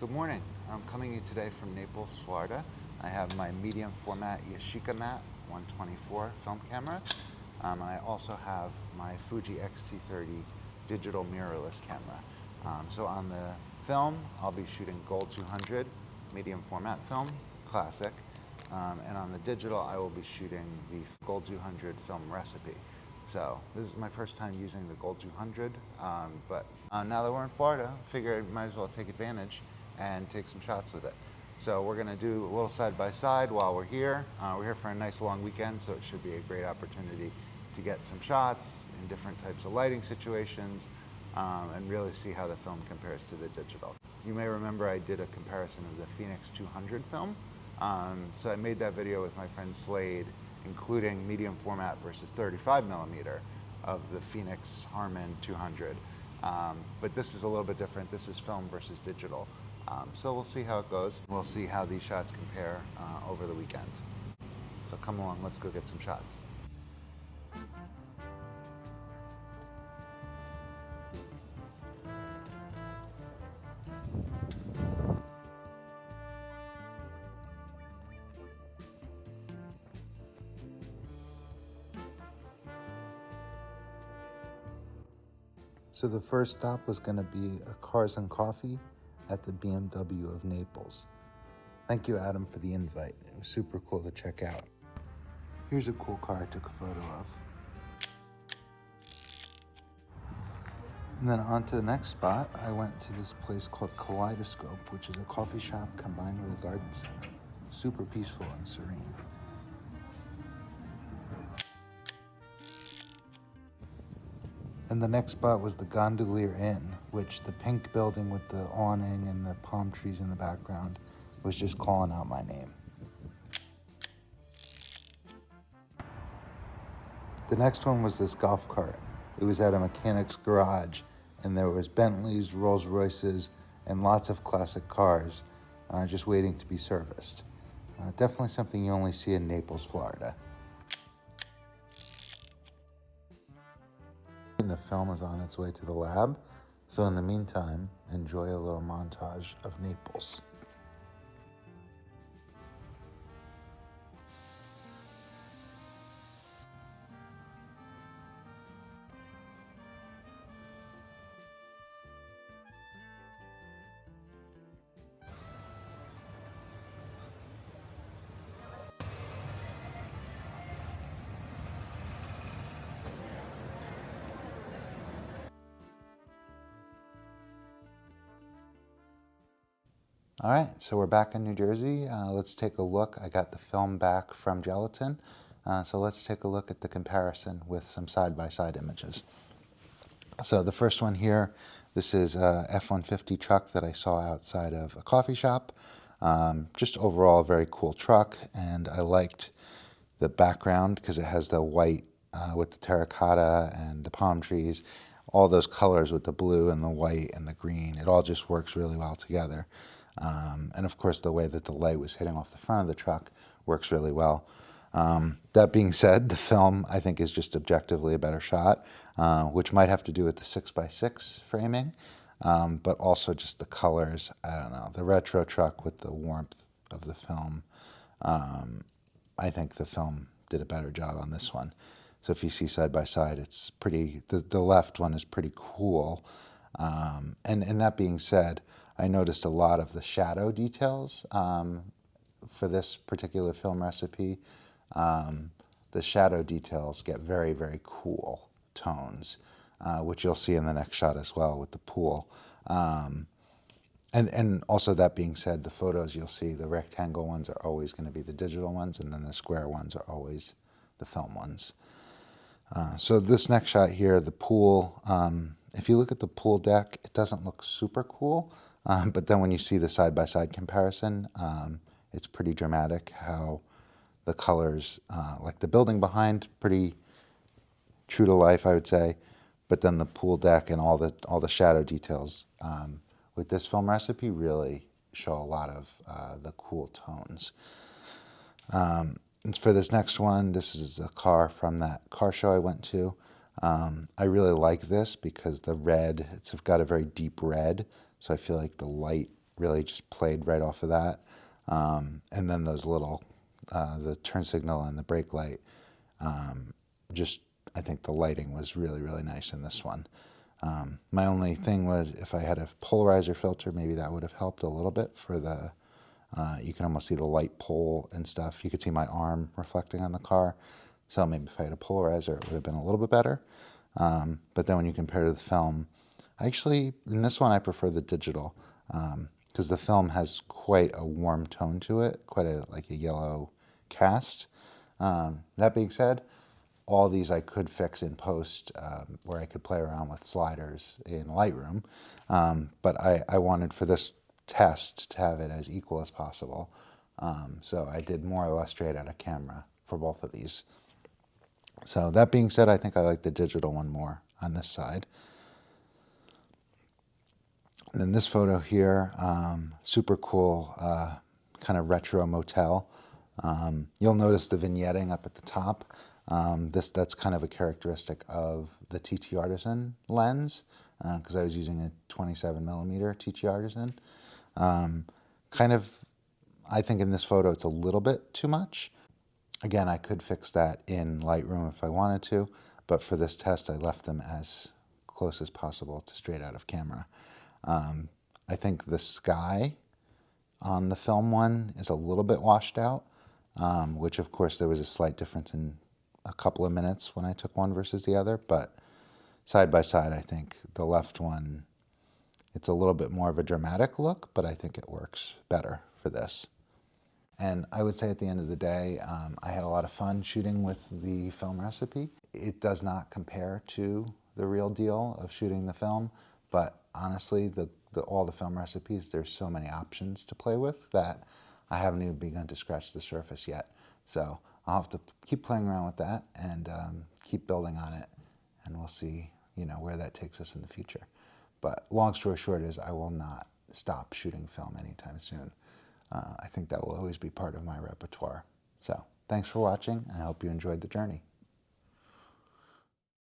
Good morning. I'm coming to you today from Naples, Florida. I have my medium format Yashica Mat 124 film camera, and I also have my Fuji XT30 digital mirrorless camera. So on the film, I'll be shooting Gold 200 medium format film, classic, and on the digital, I will be shooting the Gold 200 film recipe. So this is my first time using the Gold 200, but now that we're in Florida, I figured I might as well take advantage and take some shots with it. So we're gonna do a little side by side while we're here. We're here for a nice long weekend, so it should be a great opportunity to get some shots in different types of lighting situations and really see how the film compares to the digital. You may remember I did a comparison of the Phoenix 200 film. So I made that video with my friend Slade, including medium format versus 35mm of the Phoenix Harman 200. But this is a little bit different. This is film versus digital. So we'll see how it goes. We'll see how these shots compare over the weekend. So come along, let's go get some shots. So the first stop was going to be a Cars and Coffee at the BMW of Naples. Thank you, Adam, for the invite. It was super cool to check out. Here's a cool car I took a photo of. And then on to the next spot, I went to this place called Kaleidoscope, which is a coffee shop combined with a garden center. Super peaceful and serene. And the next spot was the Gondolier Inn, which the pink building with the awning and the palm trees in the background was just calling out my name. The next one was this golf cart. It was at a mechanic's garage, and there was Bentleys, Rolls Royces, and lots of classic cars just waiting to be serviced. Definitely something you only see in Naples, Florida. And the film is on its way to the lab, so in the meantime, enjoy a little montage of Naples. All right, so we're back in New Jersey. Let's take a look. I got the film back from Gelatin, so let's take a look at the comparison with some side-by-side images. So the first one here, this is a F-150 truck that I saw outside of a coffee shop. Just overall a very cool truck, and I liked the background because it has the white with the terracotta and the palm trees, all those colors with the blue and the white and the green. It all just works really well together. And of course, the way that the light was hitting off the front of the truck works really well. That being said, the film, I think, is just objectively a better shot, which might have to do with the 6x6 framing, but also just the colors. I don't know, the retro truck with the warmth of the film. I think the film did a better job on this one. So if you see side by side, it's pretty, the left one is pretty cool. And that being said, I noticed a lot of the shadow details for this particular film recipe. The shadow details get very, very cool tones, which you'll see in the next shot as well with the pool. And also, that being said, the photos you'll see, the rectangle ones are always going to be the digital ones, and then the square ones are always the film ones. So this next shot here, the pool, if you look at the pool deck, it doesn't look super cool, but then when you see the side-by-side comparison, it's pretty dramatic how the colors, like the building behind, pretty true to life, I would say, but then the pool deck and all the shadow details with this film recipe really show a lot of the cool tones. And for this next one, this is a car from that car show I went to. I really like this because the red, it's got a very deep red, so I feel like the light really just played right off of that. And then those little, the turn signal and the brake light, just, I think the lighting was really, really nice in this one. My only thing was if I had a polarizer filter, maybe that would have helped a little bit for the, you can almost see the light pole and stuff. You could see my arm reflecting on the car. So maybe if I had a polarizer, it would have been a little bit better. But then when you compare to the film, actually, in this one, I prefer the digital because the film has quite a warm tone to it, quite a like a yellow cast. That being said, all these I could fix in post where I could play around with sliders in Lightroom. But I wanted for this test to have it as equal as possible. So I did more or less straight out of camera for both of these. So that being said, I think I like the digital one more on this side. And then this photo here, super cool, kind of retro motel. You'll notice the vignetting up at the top. That's kind of a characteristic of the TT Artisan lens because I was using a 27mm TT Artisan. Kind of, I think in this photo it's a little bit too much. Again, I could fix that in Lightroom if I wanted to, but for this test I left them as close as possible to straight out of camera. I think the sky on the film one is a little bit washed out, which of course there was a slight difference in a couple of minutes when I took one versus the other, but side by side I think the left one, it's a little bit more of a dramatic look, but I think it works better for this. And I would say at the end of the day, I had a lot of fun shooting with the film recipe. It does not compare to the real deal of shooting the film, but honestly, all the film recipes, there's so many options to play with that I haven't even begun to scratch the surface yet. So I'll have to keep playing around with that and keep building on it, and we'll see, where that takes us in the future. But long story short is I will not stop shooting film anytime soon. I think that will always be part of my repertoire. So thanks for watching, and I hope you enjoyed the journey.